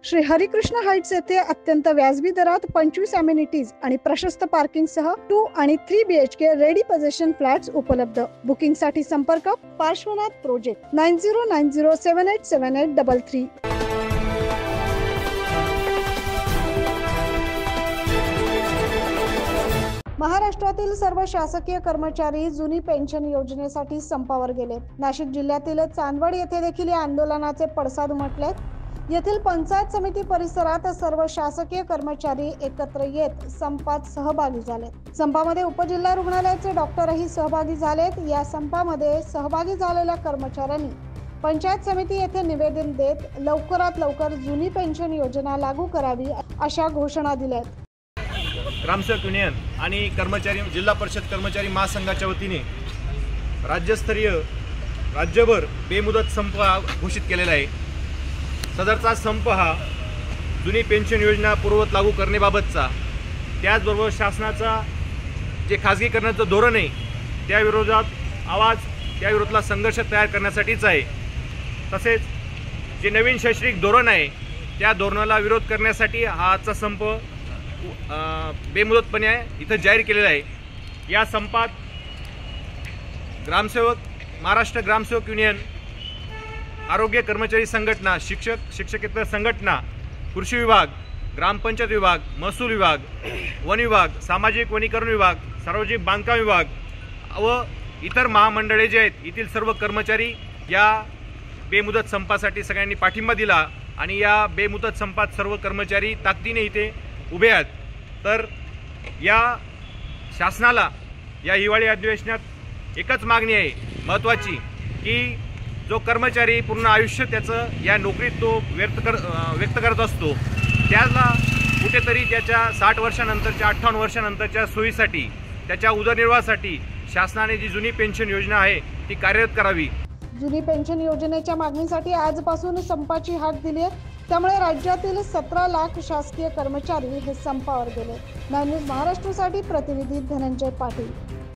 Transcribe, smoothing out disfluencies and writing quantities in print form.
Shri Harikrishna Heights येथे अत्यंत व्याजबी दरात 25 अमेनिटीज आणि प्रशस्त पार्किंग सह 2 आणि 3 BHK रेडी पोझिशन फ्लॅट्स उपलब्ध। बुकिंग साठी संपर्क पार्श्वनाथ प्रोजेक्ट 9090787833। महाराष्ट्रातील सर्व शासकीय कर्मचारी जुनी पेन्शन योजनेसाठी संपावर गेले। नाशिक जिल्ह्यातील चांदवड येथे देखील या आंदोलनाचे पडसाद उमटले। येथील पंचायत समिती परिसरात सर्व शासकीय कर्मचारी एकत्र येत संपात सहभागी झाले। संपामध्ये उपजिल्हा रुग्णालयाचे डॉक्टरही सहभागी झालेत। या संपामध्ये सहभागी झालेल्या कर्मचाऱ्यांनी पंचायत समिती येथे निवेदन देत लवकरात लवकर जुनी पेन्शन योजना लागू करावी अशा घोषणा दिल्या। ग्रामसेवक युनियन आणि कर्मचारी जिल्हा परिषद कर्मचारी महासंघाच्या वतीने राज्यभर बेमुदत संप घोषित केलेला आहे। सदरचा संप हा जुनी पेन्शन योजना पूर्ववत लागू करण्याबाबतचा, त्याचबरोबर शासनाचा जे खाजगीकरणाचं धोरण आहे त्या विरोधात आवाज, त्या विरोधातला संघर्ष तयार करण्यासाठीच आहे। तसेच जे नवीन शैक्षणिक धोरण आहे त्या धोरणाला विरोध करण्यासाठी हा आजचा संप बेमुदतपणे इथं जाहीर केलेला आहे। या संपात महाराष्ट्र ग्रामसेवक युनियन, आरोग्य कर्मचारी संघटना, शिक्षकेतर संघटना, कृषी विभाग, ग्रामपंचायत विभाग, महसूल विभाग, वन विभाग, सामाजिक वनीकरण विभाग, सार्वजनिक बांधकाम विभाग व इतर महामंडळे जे आहेत येथील सर्व कर्मचारी या बेमुदत संपासाठी सगळ्यांनी पाठिंबा दिला आणि या बेमुदत संपात सर्व कर्मचारी ताकदीने इथे उभे आहेत। तर या शासनाला या हिवाळी अधिवेशनात एकच मागणी आहे महत्त्वाची, की जो कर्मचारी पूर्ण आयुष्य त्याचं या नोकरीत तो व्यक्त करत असतो त्याला कुठेतरी त्याच्या 60 वर्षानंतरच्या 58 वर्षानंतरच्या सोयीसाठी, त्याच्या उदरनिर्वाहासाठी शासनाने जी जुनी पेन्शन योजना आहे ती कार्यरत करावी। जुनी पेन्शन योजनेच्या मागणीसाठी आजपासून संपाची हाक दिली आहे। त्यामुळे राज्यातील 17 लाख शासकीय कर्मचारी हे संपावर गेले। न्यूज महाराष्ट्रासाठी प्रतिनिधी धनंजय पाटील।